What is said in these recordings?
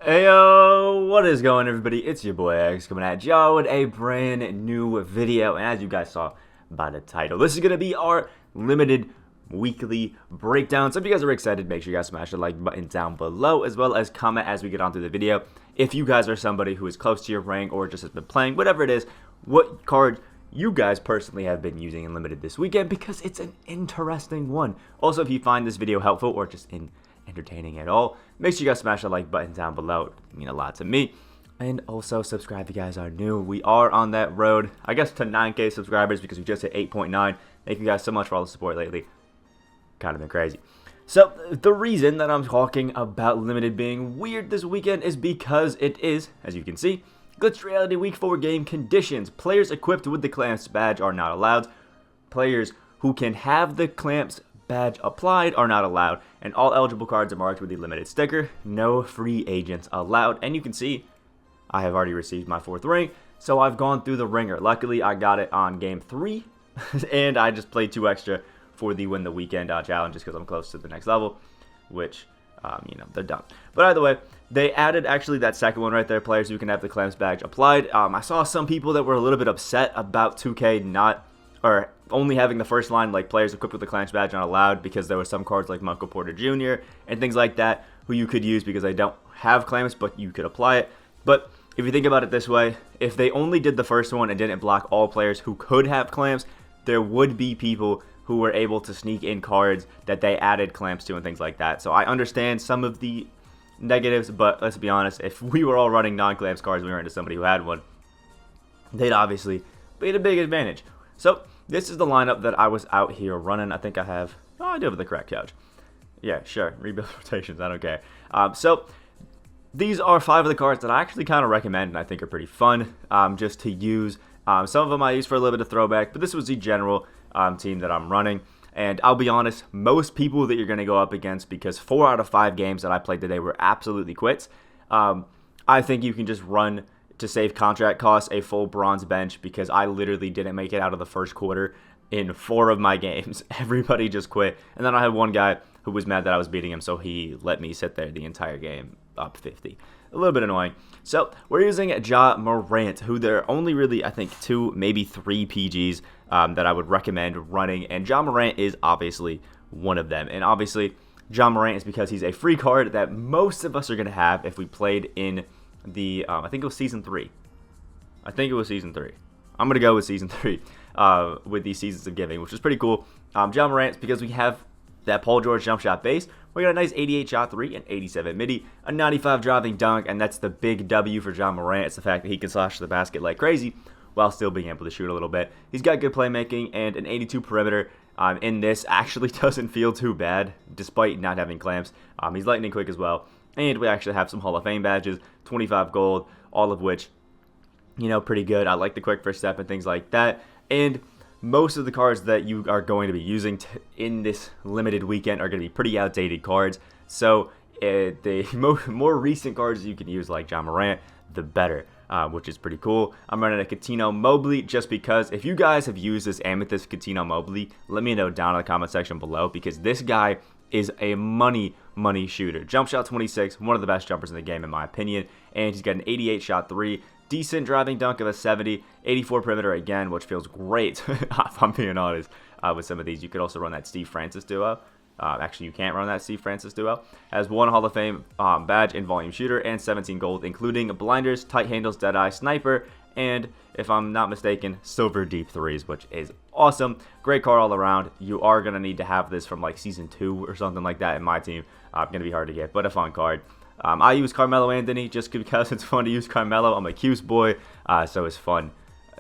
Heyo, what is going everybody? It's your boy X coming at y'all with a brand new video, and as you guys saw by the title, this is going to be our limited weekly breakdown. So if you guys are excited, make sure you guys smash the like button down below, as well as comment as we get on through the video. If you guys are somebody who is close to your rank or just has been playing, whatever it is, what card you guys personally have been using in limited this weekend, because it's an interesting one. Also, if you find this video helpful or just entertaining at all, make sure you guys smash the like button down below. It would mean a lot to me. And also subscribe if you guys are new. We are on that road, I guess, to 9K subscribers, because we just hit 8.9. Thank you guys so much for all the support lately. Kind of been crazy. So the reason that I'm talking about limited being weird this weekend is because it is, as you can see, Glitch Reality Week 4 game conditions. Players equipped with the Clamps badge are not allowed. Players who can have the Clamps badge applied are not allowed, and all eligible cards are marked with the limited sticker. No free agents allowed. And you can see I have already received my 4th ring, so I've gone through the ringer. Luckily, I got it on game 3, and I just played 2 extra for the win the weekend challenge, just because I'm close to the next level, which they're done. But either way, they added actually that second one right there, players who can have the Clamps badge applied. I saw some people that were a little bit upset about 2K not, or only having the first line, like players equipped with the Clamps badge not allowed, because there were some cards like Michael Porter Jr. and things like that who you could use because they don't have Clamps, but you could apply it. But if you think about it this way, if they only did the first one and didn't block all players who could have Clamps, there would be people who were able to sneak in cards that they added Clamps to and things like that. So I understand some of the negatives, but let's be honest, if we were all running non-Clamps cards and we were into somebody who had one, they'd obviously be at a big advantage. So this is the lineup that I was out here running. I think I have, I do have the correct couch. Yeah, sure, rebuild rotations, I don't care. So these are 5 of the cards that I actually kind of recommend and I think are pretty fun just to use. Some of them I use for a little bit of throwback, but this was the general team that I'm running. And I'll be honest, most people that you're going to go up against, because 4 out of 5 games that I played today were absolutely quits, I think you can just run, to save contract costs, a full bronze bench, because I literally didn't make it out of the first quarter in 4 of my games. Everybody just quit. And then I had one guy who was mad that I was beating him, so he let me sit there the entire game up 50. A little bit annoying. So we're using Ja Morant, who there are only really, I think, 2, maybe 3 PGs that I would recommend running, and Ja Morant is obviously one of them. And obviously, Ja Morant is because he's a free card that most of us are going to have if we played in the, I think it was Season 3. I think it was Season 3. I'm going to go with Season 3 with the Seasons of Giving, which is pretty cool. Ja Morant's because we have that Paul George jump shot base. We got a nice 88 shot 3 and 87 midi, a 95 driving dunk, and that's the big W for Ja Morant. It's the fact that he can slash the basket like crazy while still being able to shoot a little bit. He's got good playmaking, and an 82 perimeter in this actually doesn't feel too bad, despite not having Clamps. He's lightning quick as well, and we actually have some Hall of Fame badges, 25 gold, all of which, pretty good. I like the quick first step and things like that, and most of the cards that you are going to be using in this limited weekend are going to be pretty outdated cards. So the more recent cards you can use, like Ja Morant, the better, which is pretty cool. I'm running a Coutinho Mobley just because if you guys have used this Amethyst Coutinho Mobley, let me know down in the comment section below, because this guy is a money shooter. Jump shot 26, one of the best jumpers in the game in my opinion, and he's got an 88 shot 3, decent driving dunk of a 70, 84 perimeter again, which feels great if I'm being honest with some of these. You could also run that Steve Francis duo. Actually, you can't run that Steve Francis duo. Has 1 Hall of Fame badge in volume shooter and 17 gold, including blinders, tight handles, deadeye, sniper, and if I'm not mistaken, silver deep threes, which is awesome. Great card all around. You are going to need to have this from like Season 2 or something like that in my team. Going to be hard to get, but a fun card. I use Carmelo Anthony just because it's fun to use Carmelo. I'm a Cuse boy, so it's fun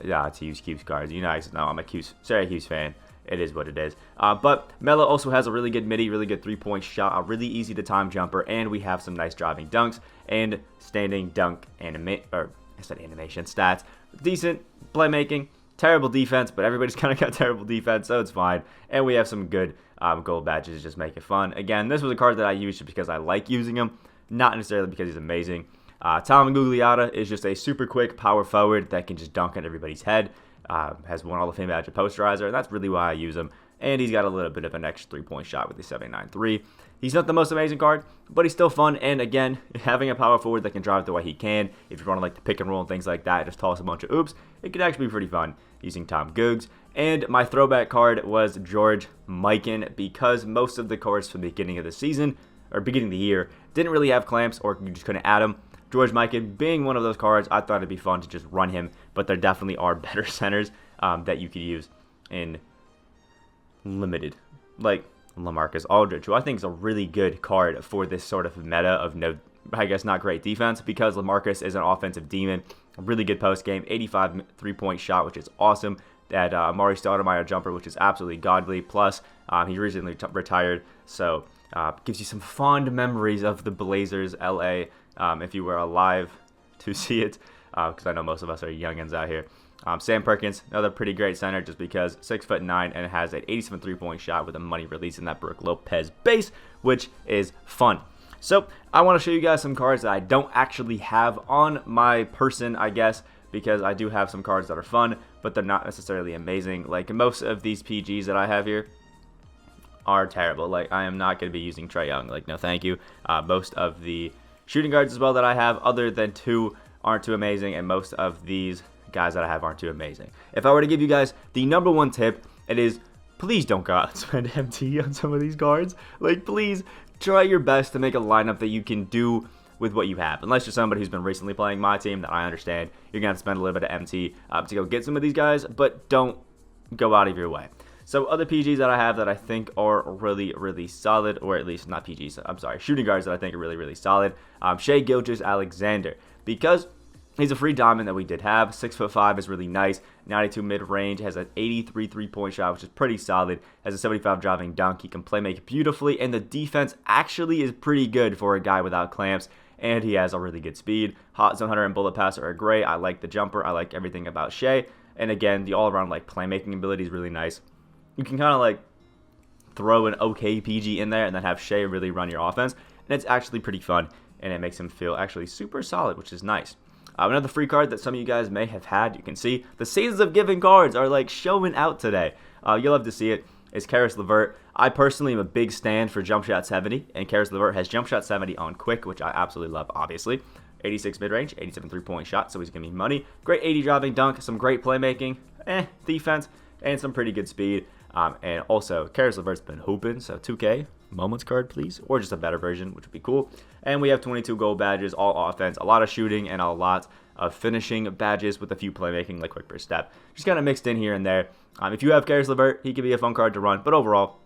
to use Cuse cards. You guys know I'm a Syracuse fan. It is what it is. But Melo also has a really good midi, really good 3-point shot, a really easy to time jumper, and we have some nice driving dunks and standing dunk animation stats. Decent playmaking, terrible defense, but everybody's kind of got terrible defense, so it's fine. And we have some good gold badges to just make it fun. Again, this was a card that I used just because I like using him, not necessarily because he's amazing. Tom Gugliotta is just a super quick power forward that can just dunk on everybody's head. Has 1 Hall of Fame badge of posterizer, and that's really why I use him. and he's got a little bit of an extra 3-point shot with the 79-3. He's not the most amazing card, but he's still fun, and again, having a power forward that can drive the way he can, if you're running like the pick and roll and things like that, just toss a bunch of oops, it can actually be pretty fun using Tom Googs. And my throwback card was George Mikan, because most of the cards from the beginning of the season, or beginning of the year, didn't really have clamps, or you just couldn't add them. George Mikan being one of those cards, I thought it'd be fun to just run him, but there definitely are better centers that you could use in limited, like LaMarcus Aldridge, who I think is a really good card for this sort of meta of no, I guess not great defense, because LaMarcus is an offensive demon, a really good post game, 85 3-point shot, which is awesome. That Amari Stoudemire jumper, which is absolutely godly. Plus, he recently retired, so gives you some fond memories of the Blazers, LA, if you were alive to see it, because I know most of us are youngins out here. Sam Perkins, another pretty great center, just because 6'9" and has an 87 3-point shot with a money release in that Brook Lopez base, which is fun. So I want to show you guys some cards that I don't actually have on my person, I guess, because I do have some cards that are fun, but they're not necessarily amazing. Like most of these PGs that I have here are terrible. Like I am not going to be using Trae Young. Like no, thank you. Most of the shooting guards as well that I have, other than 2, aren't too amazing, and most of these guys that I have aren't too amazing. If I were to give you guys the #1 tip, it is please don't go out and spend MT on some of these cards. Like please try your best to make a lineup that you can do with what you have. Unless you're somebody who's been recently playing my team, that I understand, you're going to have to spend a little bit of MT to go get some of these guys, but don't go out of your way. So other PGs that I have that I think are really, really solid, or at least not PGs, I'm sorry, shooting guards that I think are really, really solid. Shai Gilgeous-Alexander, because he's a free diamond that we did have. 6'5" is really nice. 92 mid-range, has an 83 3-point shot, which is pretty solid. Has a 75 driving dunk. He can play make beautifully, and the defense actually is pretty good for a guy without clamps. And he has a really good speed. Hot zone hunter and bullet passer are great. I like the jumper. I like everything about Shai. And again, the all-around like playmaking ability is really nice. You can kind of like throw an okay PG in there and then have Shai really run your offense. And it's actually pretty fun, and it makes him feel actually super solid, which is nice. Another free card that some of you guys may have had, you can see the Seasons of Giving cards are like showing out today. You'll love to see it. Is Karis LeVert. I personally am a big stand for Jump Shot 70, and Karis LeVert has Jump Shot 70 on quick, which I absolutely love, obviously. 86 mid-range, 87 3-point shot, so he's going to be money. Great 80 driving dunk, some great playmaking, defense, and some pretty good speed. And also, Karis LeVert's been hooping, so 2K, moments card, please, or just a better version, which would be cool. And we have 22 gold badges, all offense, a lot of shooting, and a lot of finishing badges with a few playmaking, like quick first step. Just kind of mixed in here and there. If you have Karis LeVert, he could be a fun card to run, but overall,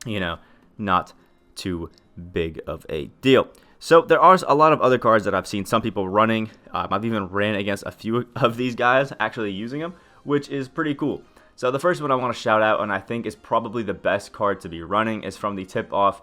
you know, not too big of a deal. So there are a lot of other cards that I've seen some people running. I've even ran against a few of these guys actually using them, which is pretty cool. So the first one I want to shout out, and I think is probably the best card to be running, is from the Tip-Off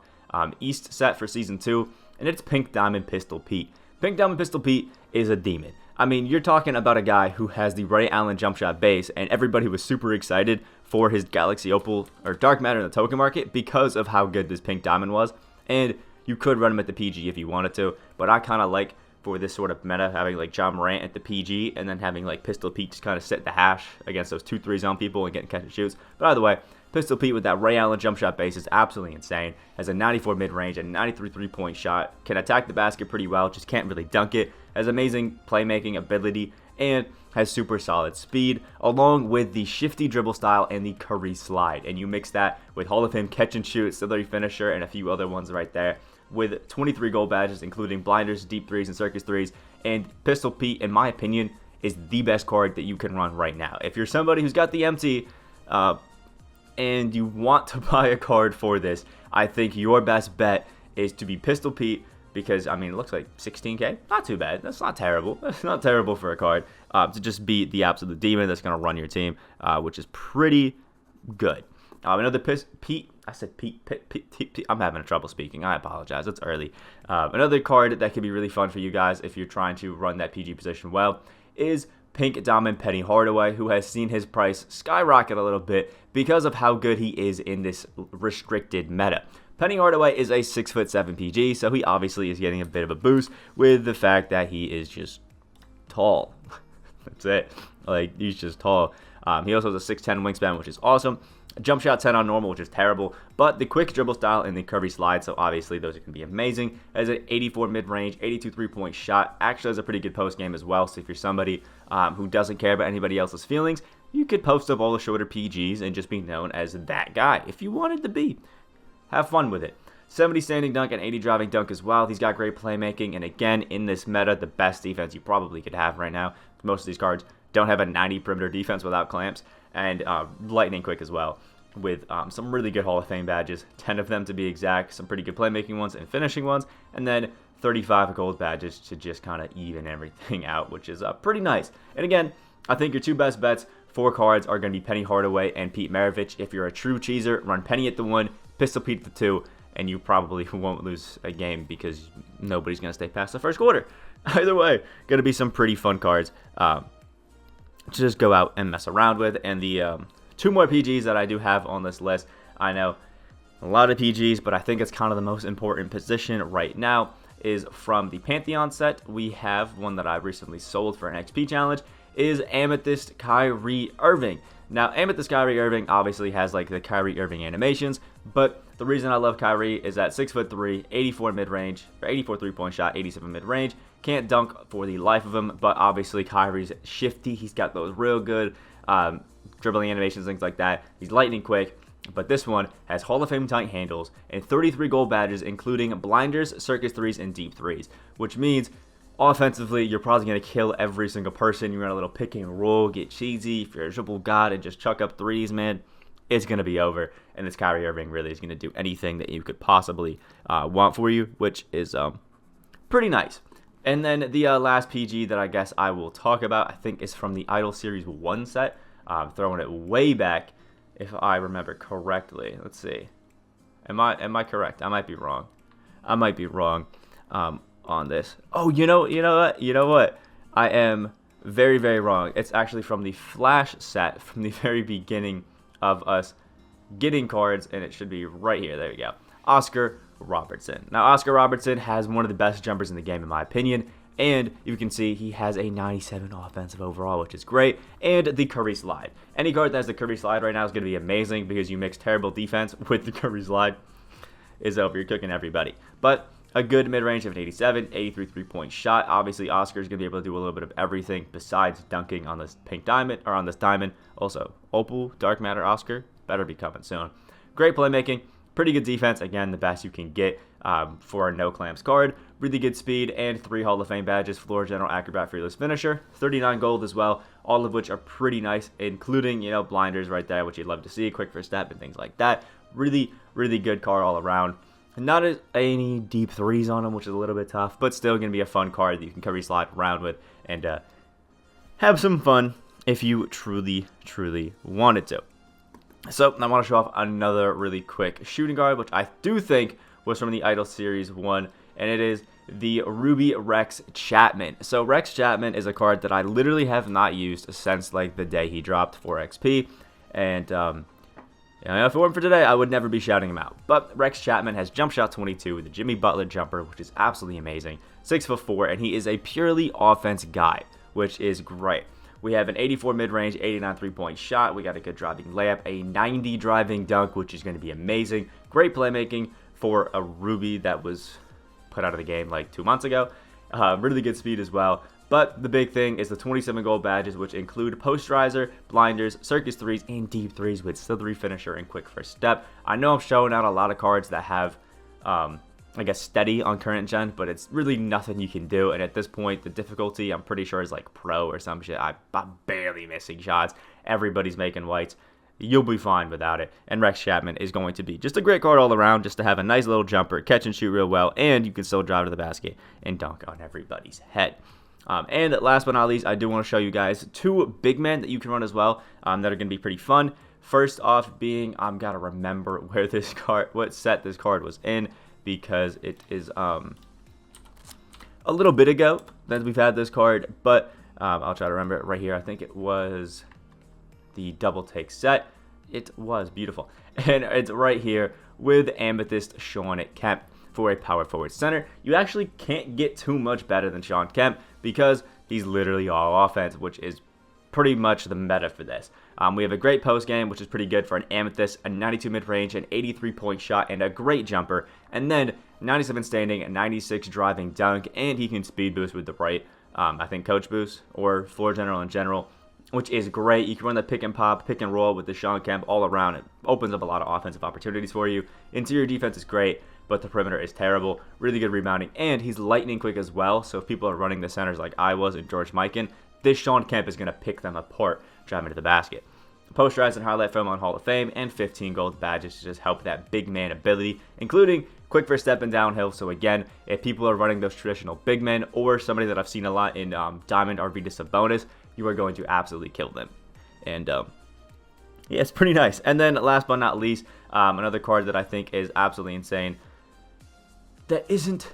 East set for Season 2, and it's Pink Diamond Pistol Pete. Pink Diamond Pistol Pete is a demon. I mean, you're talking about a guy who has the Ray Allen jump shot base, and everybody was super excited for his Galaxy Opal or Dark Matter in the token market because of how good this Pink Diamond was. And you could run him at the PG if you wanted to, but I kind of like for this sort of meta having like John Morant at the PG and then having like Pistol Pete just kind of set the hash against those 2-3 zone people and getting catch and shoots. But either way, Pistol Pete with that Ray Allen jump shot base is absolutely insane. Has a 94 mid-range and 93 3-point shot. Can attack the basket pretty well, just can't really dunk it. Has amazing playmaking ability and has super solid speed, along with the shifty dribble style and the Curry slide. And you mix that with Hall of Fame catch and shoot, auxiliary finisher, and a few other ones right there, with 23 gold badges, including blinders, deep threes, and circus threes. And Pistol Pete, in my opinion, is the best card that you can run right now. If you're somebody who's got the MT, and you want to buy a card for this, I think your best bet is to be Pistol Pete, because, I mean, it looks like 16K. Not too bad. That's not terrible. That's not terrible for a card. To just be the absolute demon that's going to run your team, which is pretty good. Another Pete. I said Pete. I'm having trouble speaking. I apologize. It's early. Another card that could be really fun for you guys if you're trying to run that PG position well is Pink Diamond Penny Hardaway, who has seen his price skyrocket a little bit because of how good he is in this restricted meta. Penny Hardaway is a 6'7" PG, so he obviously is getting a bit of a boost with the fact that he is just tall. That's it. Like, he's just tall. He also has a 6'10" wingspan, which is awesome. Jump shot 10 on normal, which is terrible, but the quick dribble style and the curvy slide, so obviously those are going to be amazing. As an 84 mid-range, 82 3-point shot, actually has a pretty good post game as well, so if you're somebody who doesn't care about anybody else's feelings, you could post up all the shorter PGs and just be known as that guy if you wanted to be. Have fun with it. 70 standing dunk and 80 driving dunk as well. He's got great playmaking, and again, in this meta, the best defense you probably could have right now. Most of these cards don't have a 90 perimeter defense without clamps, and lightning quick as well, with some really good Hall of Fame badges, 10 of them to be exact, some pretty good playmaking ones and finishing ones, and then 35 gold badges to just kind of even everything out, which is pretty nice. And again, I think your two best bets, 4 cards, are going to be Penny Hardaway and Pete Maravich. If you're a true cheeser, run Penny at the 1, Pistol Pete at the 2, and you probably won't lose a game because nobody's going to stay past the first quarter. Either way, going to be some pretty fun cards to just go out and mess around with. And the 2 more PGs that I do have on this list, I know a lot of PGs, but I think it's kind of the most important position right now, is from the Pantheon set. We have one that I recently sold for an XP challenge, is Amethyst Kyrie Irving. Now, Amethyst Kyrie Irving obviously has like the Kyrie Irving animations, but the reason I love Kyrie is that 6'3", 84 mid-range, or 84 3-point shot, 87 mid-range. Can't dunk for the life of him, but obviously Kyrie's shifty. He's got those real good dribbling animations, things like that. He's lightning quick, but this one has Hall of Fame tight handles and 33 gold badges, including blinders, circus threes, and deep threes, which means offensively, you're probably going to kill every single person. You're going to little pick and roll, get cheesy. If you're a dribble god and just chuck up threes, man, it's going to be over. And this Kyrie Irving really is going to do anything that you could possibly want for you, which is pretty nice. And then the last PG that I guess I will talk about, I think, is from the Idol Series 1 set. Throwing it way back, if I remember correctly. Let's see. Am I correct? I might be wrong. On this. Oh, you know what? I am very, very wrong. It's actually from the Flash set from the very beginning of us getting cards, and it should be right here. There we go. Oscar Robertson. Now, Oscar Robertson has one of the best jumpers in the game, in my opinion, and you can see he has a 97 offensive overall, which is great, and the Curry slide. Any card that has the Curry slide right now is going to be amazing because you mix terrible defense with the Curry slide. Is over. You're cooking everybody. But a good mid-range of an 87, 83 3-point shot. Obviously, Oscar is going to be able to do a little bit of everything besides dunking on this pink diamond, or on this diamond. Also, Opal, Dark Matter Oscar, better be coming soon. Great playmaking, pretty good defense. Again, the best you can get for a no-clamps card. Really good speed, and 3 Hall of Fame badges, Floor General, Acrobat, Fearless Finisher. 39 gold as well, all of which are pretty nice, including, blinders right there, which you'd love to see, quick first step and things like that. Really, really good card all around. Not any deep threes on him, which is a little bit tough, but still going to be a fun card that you can Curry slide around with and have some fun if you truly, truly wanted to. So I want to show off another really quick shooting guard, which I do think was from the Idol Series 1, and it is the Ruby Rex Chapman. So Rex Chapman is a card that I literally have not used since like the day he dropped for XP, and if it weren't for today, I would never be shouting him out. But Rex Chapman has jump shot 22 with the Jimmy Butler jumper, which is absolutely amazing. 6'4", and he is a purely offense guy, which is great. We have an 84 mid-range, 89 3-point shot. We got a good driving layup, a 90 driving dunk, which is going to be amazing. Great playmaking for a Ruby that was put out of the game like 2 months ago. Really good speed as well. But the big thing is the 27 gold badges, which include posterizer, blinders, circus threes, and deep threes with slithery finisher and quick first step. I know I'm showing out a lot of cards that have, I guess, steady on current gen, but it's really nothing you can do. And at this point, the difficulty, I'm pretty sure, is like pro or some shit. I'm barely missing shots. Everybody's making whites. You'll be fine without it. And Rex Chapman is going to be just a great card all around, just to have a nice little jumper, catch and shoot real well, and you can still drive to the basket and dunk on everybody's head. And last but not least, I do want to show you guys 2 big men that you can run as well that are going to be pretty fun. First off being, I've got to remember where this card, what set this card was in, because it is a little bit ago that we've had this card, but I'll try to remember it right here. I think it was the double take set. It was beautiful. And it's right here with Amethyst Sean Kemp for a power forward center. You actually can't get too much better than Sean Kemp because he's literally all offense, which is pretty much the meta for this. We have a great post game, which is pretty good for an Amethyst, a 92 mid-range, an 83-point shot, and a great jumper. And then 97 standing, a 96 driving dunk, and he can speed boost with the right, I think, coach boost or floor general in general, which is great. You can run the pick and pop, pick and roll with the Sean Kemp all around. It opens up a lot of offensive opportunities for you. Interior defense is great, but the perimeter is terrible. Really good rebounding, and he's lightning quick as well. So if people are running the centers like I was and George Mikan, this Sean Kemp is going to pick them apart driving to the basket. Posterize and highlight film on Hall of Fame, and 15 gold badges to just help that big man ability, including quick for step and downhill. So again, if people are running those traditional big men or somebody that I've seen a lot in Diamond Arvydas Sabonis, you are going to absolutely kill them. And yeah, it's pretty nice. And then last but not least, another card that I think is absolutely insane that isn't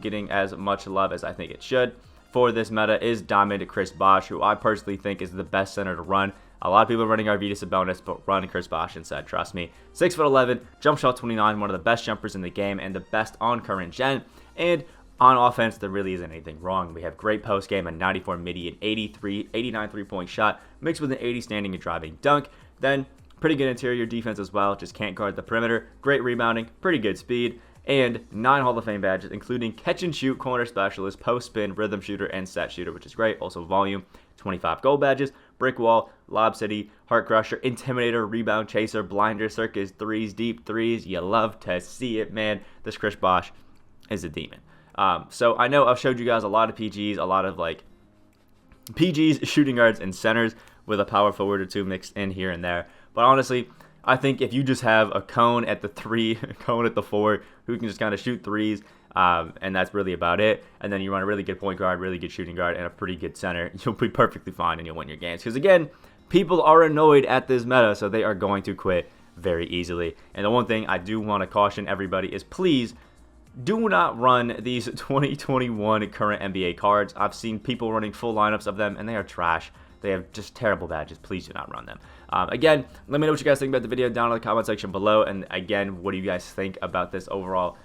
getting as much love as I think it should for this meta is Diamond Chris Bosh, who I personally think is the best center to run. A lot of people are running Arvydas Sabonis, but run Chris Bosh instead, trust me. 6'11", jump shot 29, one of the best jumpers in the game and the best on current gen. And on offense, there really isn't anything wrong. We have great post game, a 94 midi, an 89 3-point shot, mixed with an 80 standing and driving dunk. Then pretty good interior defense as well, just can't guard the perimeter. Great rebounding, pretty good speed, and 9 Hall of Fame badges, including catch and shoot, corner specialist, post spin, rhythm shooter, and set shooter, which is great. Also volume, 25 gold badges, brick wall, lob city, heart crusher, intimidator, rebound chaser, blinder, circus, threes, deep threes. You love to see it, man. This Chris Bosh is a demon. So I know I've showed you guys a lot of PGs, a lot of like PGs, shooting guards, and centers with a power forward or two mixed in here and there. But honestly, I think if you just have a cone at the 3, a cone at the 4, who can just kind of shoot threes, and that's really about it, and then you run a really good point guard, really good shooting guard, and a pretty good center, you'll be perfectly fine and you'll win your games. Because again, people are annoyed at this meta, so they are going to quit very easily. And the one thing I do want to caution everybody is please do not run these 2021 current NBA cards. I've seen people running full lineups of them, and they are trash. They have just terrible badges. Please do not run them. Again, let me know what you guys think about the video down in the comment section below. And again, what do you guys think about this overall,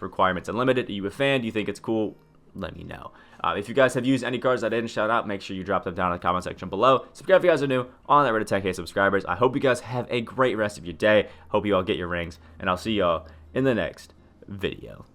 requirements unlimited? Are you a fan? Do you think it's cool? Let me know. If you guys have used any cards that I didn't shout out, make sure you drop them down in the comment section below. Subscribe if you guys are new on that road to 10K subscribers. I hope you guys have a great rest of your day. Hope you all get your rings, and I'll see y'all in the next video.